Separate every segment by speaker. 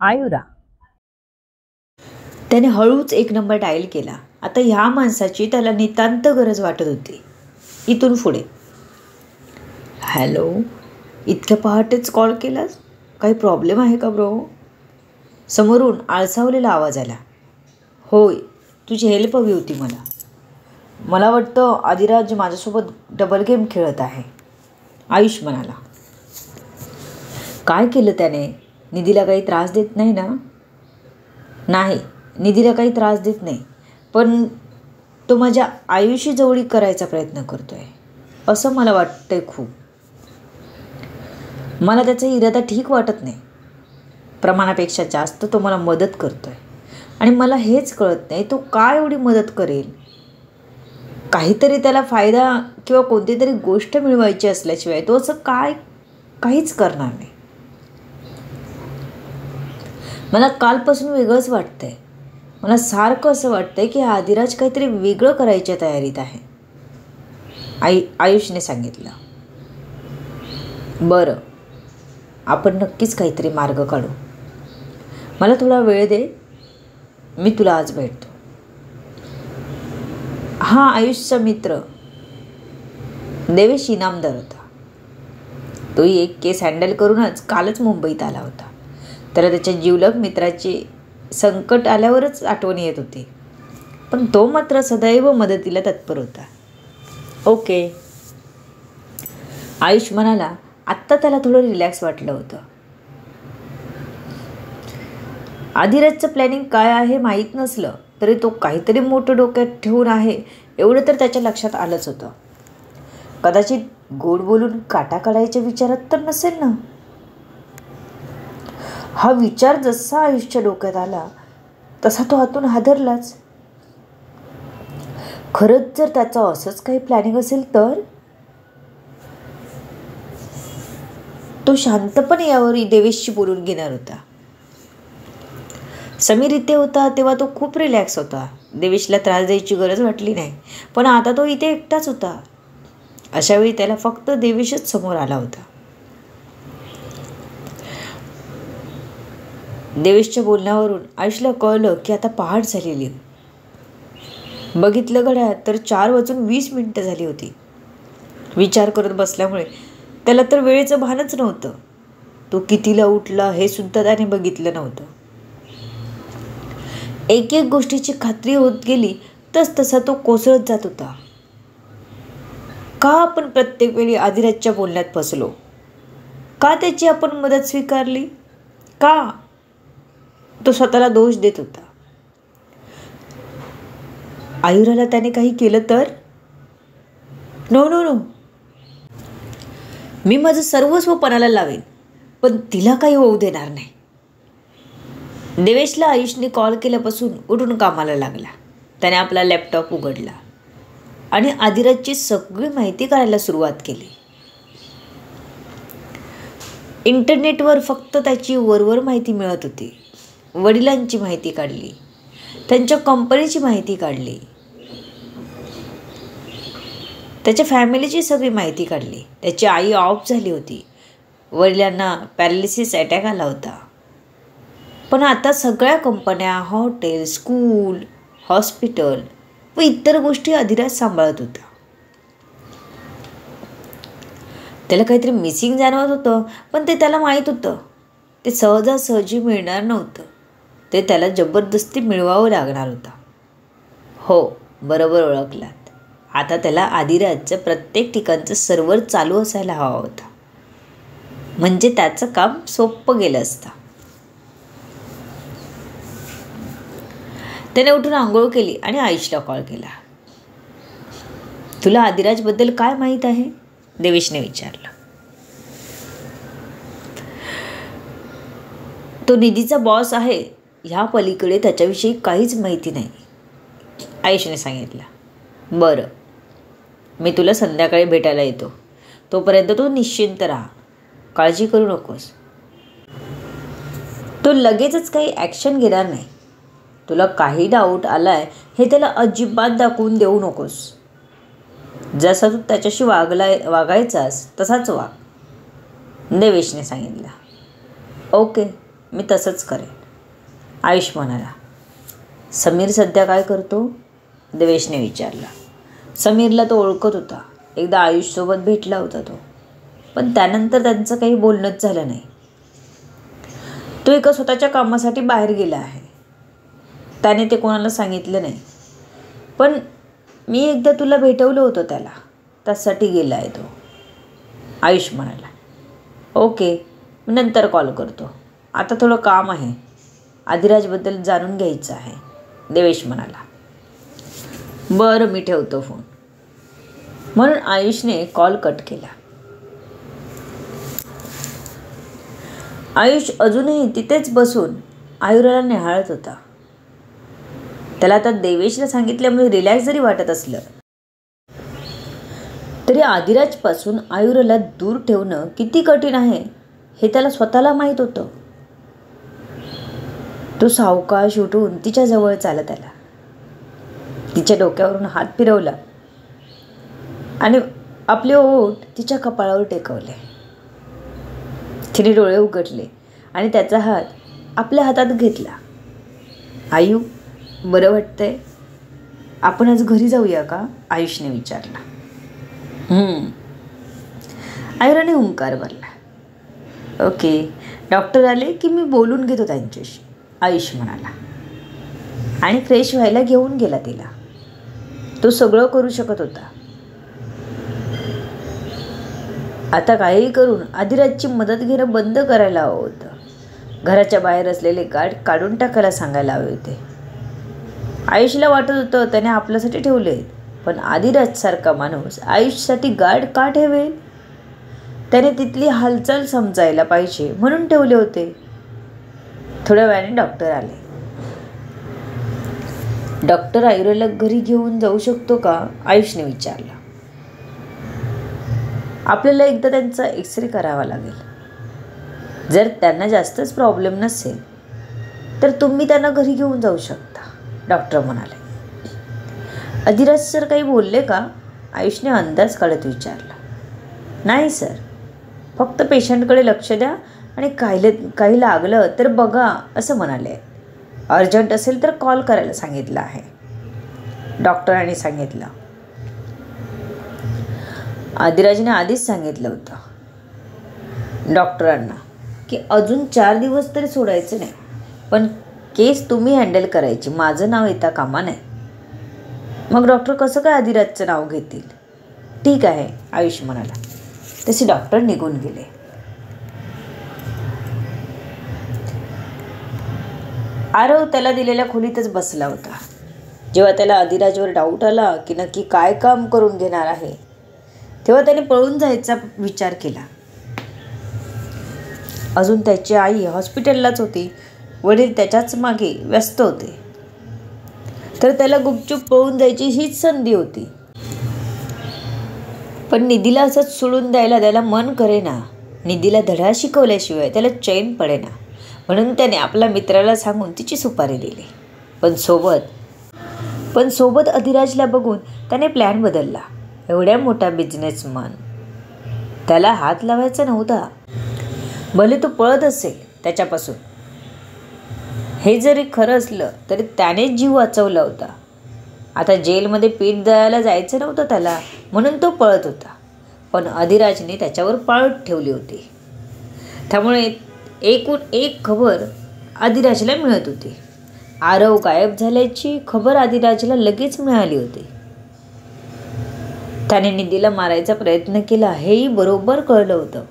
Speaker 1: आयुरा. त्याने हळूच 1 number dial केला. आता ह्या माणसाची त्याला नितांत गरज वाटत होती. इथून पुढे, हॅलो, इतक्या पहाटेच कॉल केलास? काही प्रॉब्लेम आहे का ब्रो? समोरून आळसावलेला आवाज आला. होय, तुझी हेल्प हवी होती मला. मला वाटतं आदिराज माझ्यासोबत डबल गेम खेळत आहे, आयुष म्हणाला. काय केलं त्याने? निधीला काही त्रास देत नाही ना? नाही, निधीला काही त्रास देत नाही, पण तो माझ्या आयुषी जवळी करायचा प्रयत्न करतोय असं मला वाटतंय खूप. मला त्याचा इरादा ठीक वाटत नाही. प्रमाणापेक्षा जास्त तो मला मदत करतोय आणि मला हेच कळत नाही तो का एवढी मदत करेल. काहीतरी त्याला फायदा किंवा कोणती तरी गोष्ट मिळवायची असल्याशिवाय तो असं काहीच करणार नाही. मला कालपासून वेगळंच वाटतंय. मला सारखं असं वाटतंय की आदिराज काहीतरी वेगळं करायच्या तयारीत आहे, आयुषने सांगितलं. बरं, आपण नक्कीच काहीतरी मार्ग काढू. मला थोडा वेळ दे, मी तुला आज भेटतो. हा आयुषचा मित्र देवेश इनामदार होता. तोही एक केस हँडल करूनच कालच मुंबईत आला होता. त्याला त्याच्या जिवलग मित्राची संकट आल्यावरच आठवण येत होती, पण तो मात्र सदैव मदतीला तत्पर होता. ओके, आयुष म्हणाला. आत्ता त्याला थोडं रिलॅक्स वाटलं होतं. आदिराजचं प्लॅनिंग काय आहे माहीत नसलं तरी तो काहीतरी मोठं डोक्यात ठेवून आहे एवढं तर त्याच्या लक्षात आलंच होतं. कदाचित गोड बोलून काटा काढायच्या विचारात तर नसेल ना. हा विचार जसा आयुषच्या डोक्यात आला तसा तो आतून हादरलाच. खरंच जर त्याचं असंच काही प्लॅनिंग असेल तर? तो शांतपणे यावर देवेशशी बोलून घेणार होता. समीर इथे होता तेव्हा तो खूप रिलॅक्स होता. देवेशला त्रास द्यायची गरज वाटली नाही, पण आता तो इथे एकटाच होता. अशावेळी त्याला फक्त देवेशच समोर आला होता. देवेशच्या बोलण्यावरून आयुषला कळलं की आता पहाट झालेली. बघितलं घड्याळात तर 4:20 झाली होती. विचार करत बसल्यामुळे त्याला तर वेळेचं भानच नव्हतं. तो कितीला उठला हे सुद्धा त्याने बघितलं नव्हतं. एक एक गोष्टीची खात्री होत गेली तसा तो कोसळत जात होता. का आपण प्रत्येक वेळी आदिराजच्या बोलण्यात फसलो? का त्याची आपण मदत स्वीकारली? का? तो स्वतःला दोष देत होता. आयुराला त्याने काही केलं तर? नो, मी माझं सर्वस्व पणाला लावेन, पण तिला काही होऊ देणार नाही. देवेशला आयुषने कॉल केल्यापासून उठून कामाला लागला. त्याने आपला लॅपटॉप उघडला आणि आदिराजची सगळी माहिती काढायला सुरुवात केली. इंटरनेटवर फक्त त्याची वरवर माहिती मिळत होती. वडिलांची माहिती काढली, त्यांच्या कंपनीची माहिती काढली, त्याच्या फॅमिलीची सगळी माहिती काढली. त्याची आई ऑफ झाली होती, वडिलांना पॅरालिसिस अटॅक आला होता. पण आता सगळ्या कंपन्या, हॉटेल, स्कूल, हॉस्पिटल व इतर गोष्टी आदिराज सांभाळत होता. त्याला काहीतरी मिसिंग जाणवत होतं, पण ते त्याला माहीत होतं. ते सहजासहजी मिळणार नव्हतं. ते त्याला जबरदस्ती मिळवावं लागणार होता. हो, बरोबर ओळखलात. आता त्याला आदिराजचं प्रत्येक ठिकाणचं सर्व्हर चालू असायला हवा होता, म्हणजे त्याचं काम सोपं गेलं असतं. त्याने उठून आंघोळ केली आणि आयुषला कॉल केला. तुला आदिराजबद्दल काय माहीत आहे? देवेशने विचारलं. तो निधीचा बॉस आहे, ह्या पलीकडे त्याच्याविषयी काहीच माहिती नाही, आयुषने सांगितलं. बरं, मी तुला संध्याकाळी भेटायला येतो. तोपर्यंत तू निश्चिंत राहा, काळजी करू नकोस. तो लगेचच काही ॲक्शन घेणार नाही. तुला काही डाऊट आलाय हे त्याला अजिबात दाखवून देऊ नकोस. जसा तू त्याच्याशी वागायचास तसाच वाग, देवेशने सांगितलं. ओके, मी तसंच करेन, आयुष म्हणाला. समीर सध्या काय करतो? देवेशने विचारला. समीरला तो ओळखत होता. एकदा आयुषसोबत भेटला होता तो, पण त्यानंतर त्यांचं काही बोलणंच झालं नाही. तो एका स्वतःच्या कामासाठी बाहेर गेला आहे. त्याने ते कोणाला सांगितलं नाही, पण मी एकदा तुला भेटवलं होतं त्याला, त्यासाठी गेला आहे तो, आयुष म्हणाला. ओके, मी नंतर कॉल करतो, आता थोडं काम आहे, आदिराजबद्दल जाणून घ्यायचं आहे, देवेश म्हणाला. बरं, मी ठेवतो फोन, म्हणून आयुषने कॉल कट केला. आयुष अजूनही तिथेच बसून आयुराला निहाळत होता. त्याला आता देवेशला सांगितल्यामुळे रिलॅक्स जरी वाटत असलं तरी आदिराजपासून आयुराला दूर ठेवणं किती कठीण आहे हे त्याला स्वतःला माहीत होतं. तो सावकाश उठून तिच्या जवळ चालत आला. तिच्या डोक्यावरून हात फिरवला आणि आपले ओठ तिच्या कपाळावर टेकवले. तिने डोळे उघडले आणि त्याचा हात आपल्या हातात घेतला. आयु, बरं वाटतंय? आपण आज घरी जाऊया का? आयुषने विचारला. आयुराने हुंकार भरला. ओके, डॉक्टर आले की मी बोलून घेतो त्यांच्याशी, आयुष म्हणाला आणि फ्रेश व्हायला घेऊन गेला तिला. तो सगळं करू शकत होता. आता काही करून आदिराजची मदत घेणं बंद करायला हवं होतं. घराच्या बाहेर असलेले गार्ड काढून टाकायला सांगायला हवे होते. आयुषला वाटत होतं त्याने आपल्यासाठी ठेवले, पण आदिराजसारखा माणूस आयुषसाठी गार्ड का ठेवेल? त्याने तिथली हालचाल समजायला पाहिजे म्हणून ठेवले होते. थोड्या वेळाने डॉक्टर आले. डॉक्टर आयुराला घरी घेऊन जाऊ शकतो का? आयुषने विचारला. आपल्याला एकदा त्यांचा एक्सरे करावा लागेल. जर त्यांना जास्तच प्रॉब्लेम नसेल तर तुम्ही त्यांना घरी घेऊन जाऊ शकता, डॉक्टर म्हणाले. आदिराज सर काही बोलले का? आयुषने अंदाज काढत विचारला. नाही सर, फक्त पेशंटकडे लक्ष द्या आणि काही लागलं तर बघा असं म्हणाले. अर्जंट असेल तर कॉल करायला सांगितलं आहे, डॉक्टरांनी सांगितलं. आदिराजने आधीच सांगितलं होतं डॉक्टरांना की अजून 4 दिवस तरी सोडायचं नाही, पण केस तुम्ही हँडल करायची, माझं नाव येता कामा नाही. मग डॉक्टर कसं काय आदिराजचं नाव घेतील? ठीक आहे, आयुष म्हणाला. तसे डॉक्टर निघून गेले. आरव त्याला दिलेल्या खोलीतच बसला होता. जेव्हा त्याला आदिराजवर डाऊट आला की नक्की काय काम करून घेणार आहे, तेव्हा त्याने पळून जायचा विचार केला. अजून त्याची आई हॉस्पिटललाच होती, वडील त्याच्याच मागे व्यस्त होते, तर त्याला गुपचूप पळून जायची हीच संधी होती. पण निधीला असंच सोडून द्यायला त्याला मन करेना. निधीला धडा शिकवल्याशिवाय त्याला चैन पडेना, म्हणून त्याने आपल्या मित्राला सांगून तिची सुपारी दिली. पण सोबत अधिराजला बघून त्याने प्लॅन बदलला. एवढ्या मोठा बिझनेसमन त्याला हात लावायचा नव्हता, भले तो पळत असेल त्याच्यापासून. हे जरी खरं असलं तरी त्यानेच जीव वाचवला होता. आता जेलमध्ये पीठ दळायला जायचं नव्हतं त्याला, म्हणून तो पळत होता. पण अधिराजने त्याच्यावर पाळत ठेवली होती. त्यामुळे एकूण एक खबर अधिराजला मिळत होती. आरव गायब झाल्याची खबर अधिराजला लगेच मिळाली होती. त्याने निधीला मारायचा प्रयत्न केला हेही बरोबर कळलं होतं.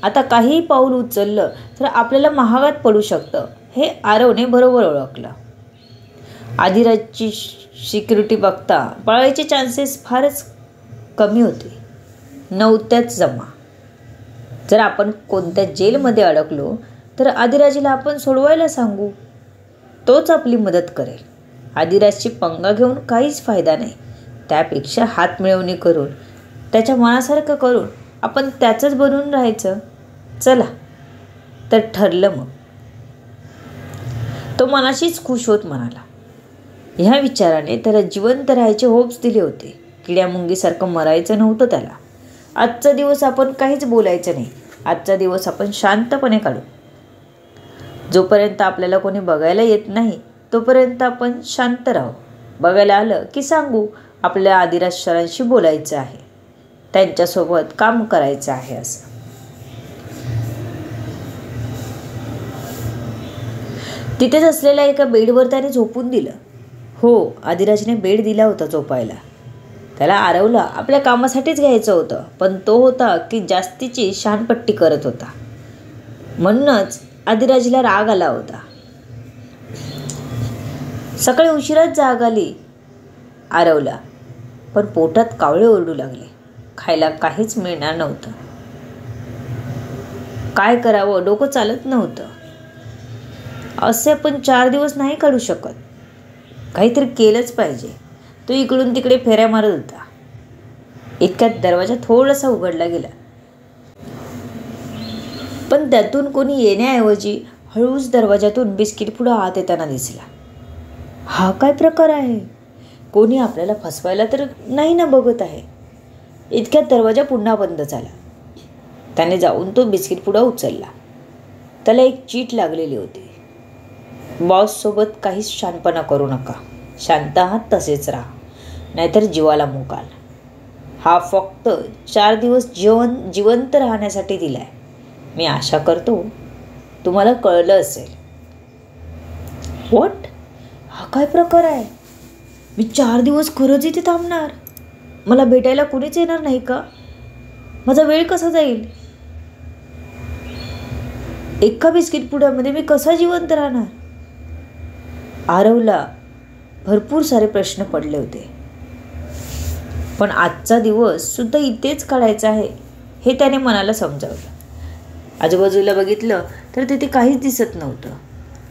Speaker 1: आता काहीही पाऊल उचललं तर आपल्याला महागात पडू शकतं हे आरवने बरोबर ओळखलं. अधिराजची सिक्युरिटी बघता पळायचे चान्सेस फारच कमी होते, नव्हत्याच जमा. जर आपण कोणत्या जेलमध्ये अडकलो तर अधिराजला आपण सोडवायला सांगू, तोच आपली मदत करेल. अधिराजची पंगा घेऊन काहीच फायदा नाही. त्यापेक्षा हात मिळवणी करून त्याच्या मनासारखं करून आपण त्याचंच बनवून राहायचं. चला तर ठरलं मग, तो मनाशीच खुश होत म्हणाला. ह्या विचाराने त्याला जिवंत राहायचे होप्स दिले होते. किड्यामुंगीसारखं मरायचं नव्हतं त्याला. आजचा दिवस आपण काहीच बोलायचं नाही, आजचा दिवस आपण शांतपणे काढू. जोपर्यंत आपल्याला कोणी बघायला येत नाही तोपर्यंत आपण शांत राहू. बघायला आलं की सांगू आपल्या आदिराज सरांशी बोलायचं आहे, त्यांच्यासोबत काम करायचं आहे असं. तिथेच असलेल्या एका बेडवर त्याने झोपून दिलं. हो, आदिराजने बेड दिला होता झोपायला. त्याला आरवला आपल्या कामासाठीच घ्यायचं होतं, पण तो होता की जास्तीची शहाणपट्टी करत होता. म्हणूनच आदिराजला राग आला होता. सकाळी उशिराच जाग आली आरवला, पण पोटात कावळे ओरडू लागले. खायला काहीच मिळणार नव्हतं. काय करावं डोकं चालत नव्हतं. असे पण 4 दिवस नाही काढू शकत, काहीतरी केलंच पाहिजे. तो इकडून तिकडे फेऱ्या मारत होता. इतक्यात दरवाजा थोडासा उघडला गेला, पण त्यातून कोणी येण्याऐवजी हळूच दरवाजातून बिस्किट पुडा आत येताना दिसला. हा काय प्रकार आहे? कोणी आपल्याला फसवायला तर नाही ना बघत आहे. इतक्यात दरवाजा पुन्हा बंद झाला. त्याने जाऊन तो बिस्किट पुडा उचलला. त्याला एक चीट लागलेली होती. बॉससोबत काहीच शानपणा करू नका, शांत आहात तसेच राहा, नाहीतर जीवाला मुकाल. हा फक्त 4 दिवस जिवंत राहण्यासाठी दिलाय. मी आशा करतो तुम्हाला कळलं असेल. व्हॉट? हा काय प्रकार आहे? मी 4 दिवस खरंच इथे थांबणार? मला भेटायला कुणीच येणार नाही का? माझा वेळ कसा जाईल? एका बिस्किट पुड्यामध्ये मी कसा जिवंत राहणार? आरवला भरपूर सारे प्रश्न पडले होते. पण आजचा दिवस सुद्धा इथेच काढायचा आहे हे त्याने मनाला समजावलं. आजूबाजूला बघितलं तर तिथे काहीच दिसत नव्हतं.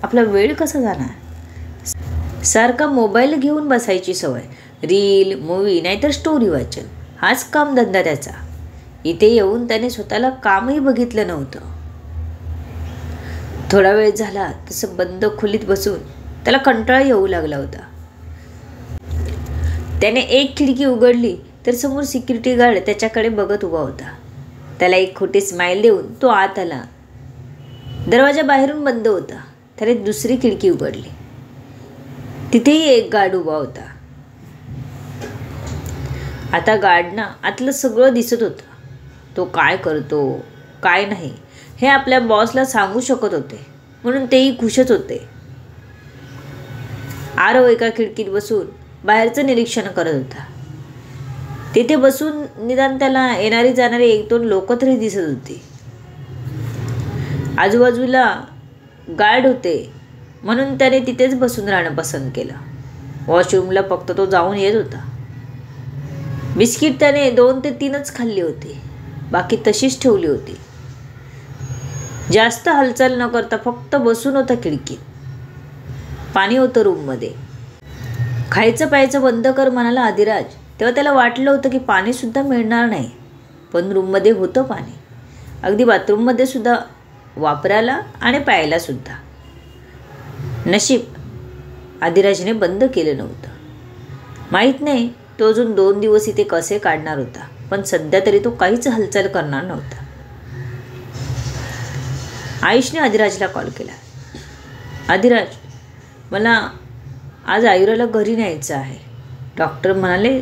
Speaker 1: आपला वेळ कसा जाणार? सारखा मोबाईल घेऊन बसायची सवय, रील, मूवी नाहीतर स्टोरी वाचन, हाच कामधंदा त्याचा. इथे येऊन त्याने स्वतःला कामही बघितलं नव्हतं. थोडा वेळ झाला तसं बंद खोलीत बसून त्याला कंटाळा येऊ लागला होता. त्याने एक खिडकी उघडली तर समोर सिक्युरिटी गार्ड त्याच्याकडे बघत उभा होता. त्याला एक खोटी स्माईल देऊन तो आत आला. दरवाजा बाहेरून बंद होता. त्याने दुसरी खिडकी उघडली. तिथेही एक गार्ड उभा होता. आता गार्डना आतलं सगळं दिसत होतं. तो काय करतो काय नाही हे आपल्या बॉसला सांगू शकत होते, म्हणून तेही खुशच होते. आरव एका खिडकीत बसून बाहेरचं निरीक्षण करत होता. तिथे बसून निदान त्याला येणारी जाणारी 1-2 लोक तरी दिसत होती. आजूबाजूला गार्ड होते म्हणून त्याने तिथेच बसून राहणं पसंत केलं. वॉशरूमला फक्त तो जाऊन येत होता. बिस्किट त्याने 2 ते 3च खाल्ली होती, बाकी तशीच ठेवली होती. जास्त हालचाल न करता फक्त बसून होता खिडकीत. पाणी होतं रूममध्ये. खायचं प्यायचं बंद कर म्हणाला आदिराज, तेव्हा त्याला वाटलं होतं की पाणीसुद्धा मिळणार नाही, पण रूममध्ये होतं पाणी. अगदी बाथरूममध्ये सुद्धा, वापरायला आणि प्यायला सुद्धा. नशीब आदिराजने बंद केलं नव्हतं. माहीत नाही तो अजून 2 दिवस इथे कसे काढणार होता, पण सध्या तरी तो काहीच हालचाल करणार नव्हता. आयुषने आदिराजला कॉल केला. आदिराज, मला आज आयुराला घरी न्यायचं आहे. डॉक्टर म्हणाले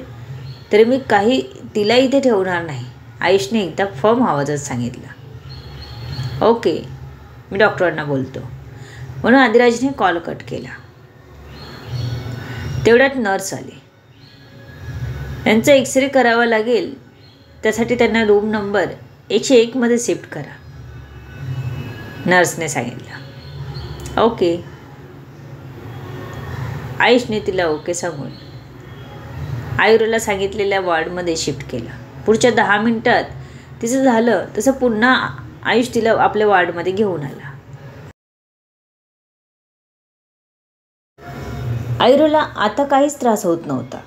Speaker 1: तरी मी काही तिला इथे ठेवणार नाही, आयुषने एकदा फर्म आवाजात सांगितलं. ओके, मी डॉक्टरांना बोलतो, म्हणून आदिराजने कॉल कट केला. तेवढ्यात नर्स आली. त्यांचा एक्सरे करावा लागेल, त्यासाठी त्यांना रूम नंबर 101 मध्ये शिफ्ट करा, नर्सने सांगितलं. ओके. आयुषने तिला ओके सांगून आयुराला सांगितलेल्या वॉर्डमध्ये शिफ्ट केलं. पुढच्या 10 मिनिटात तिचं झालं तसं पुन्हा आयुष तिला आपल्या वॉर्डमध्ये घेऊन आला. आयुराला आता काहीच त्रास होत नव्हता,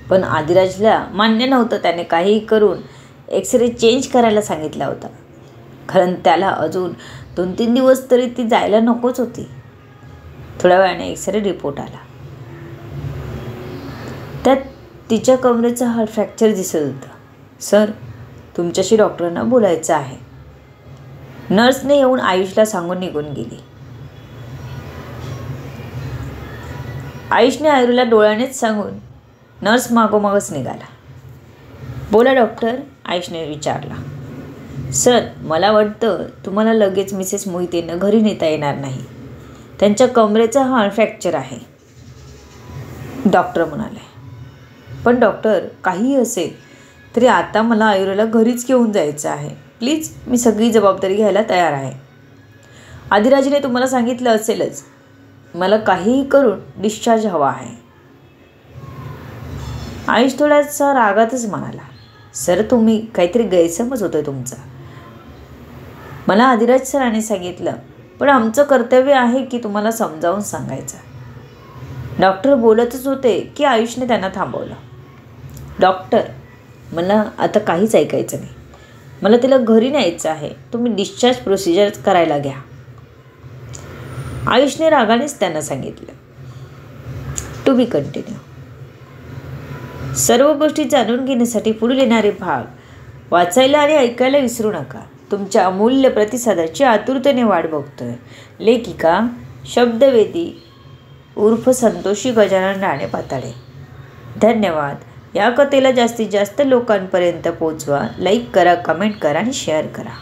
Speaker 1: पण आदिराजला मान्य नव्हतं. त्याने काहीही करून एक्सरे चेंज करायला सांगितला होता, कारण त्याला अजून 2-3 दिवस तरी ती जायला नकोच होती. थोड्या वेळाने एक्सरे रिपोर्ट आला. त्यात तिच्या कमरेचा हाड फ्रॅक्चर दिसत होता. सर, तुमच्याशी डॉक्टरांना बोलायचं आहे, नर्सने येऊन आयुषला सांगून निघून गेली. आयुषने आयुर्वेला डोळ्यानेच सांगून नर्स मागोमागच निघाला. बोला डॉक्टर, आयुषने विचारला. सर, मला वाटतं तुम्हाला लगेच मिसेस मोहितेंना घरी नेता येणार नाही. त्यांच्या कमरेचा हाड फ्रॅक्चर आहे, डॉक्टर म्हणाले. पण डॉक्टर, काहीही असेल तरी आता मला आयुर्वेला घरीच घेऊन जायचं आहे. प्लीज, मी सगळी जबाबदारी घ्यायला तयार आहे. आदिराजीने तुम्हाला सांगितलं असेलच, मला काहीही करून डिस्चार्ज हवा आहे. आयुष थोडासा रागातच म्हणाला. सर, तुम्ही काहीतरी गैरसमज होतोय तुमचा. मला आदिराज सरांनी सांगितलं, पण आमचं कर्तव्य आहे की तुम्हाला समजावून सांगायचं. डॉक्टर बोलतच होते की आयुषने त्यांना थांबवलं. डॉक्टर, मला आता काहीच ऐकायचं नाही. मला तिला घरी न्यायचं आहे. तुम्ही डिस्चार्ज प्रोसिजर करायला घ्या. आयुषने रागानेच त्यांना सांगितलं. To be continued. सर्व गोष्टी जाणून घेण्यासाठी पुढील येणारे भाग वाचायला आणि ऐकायला विसरू नका. तुमच्या अमूल्य प्रतिसादाची आतुरतेने वाट बघतोय. लेखिका शब्दवेदी उर्फ संतोषी गजानन राणे पाताळे. धन्यवाद. या कथेला जास्तीत जास्त लोकांपर्यंत पोहोचवा. लाईक करा, कमेंट करा आणि शेअर करा.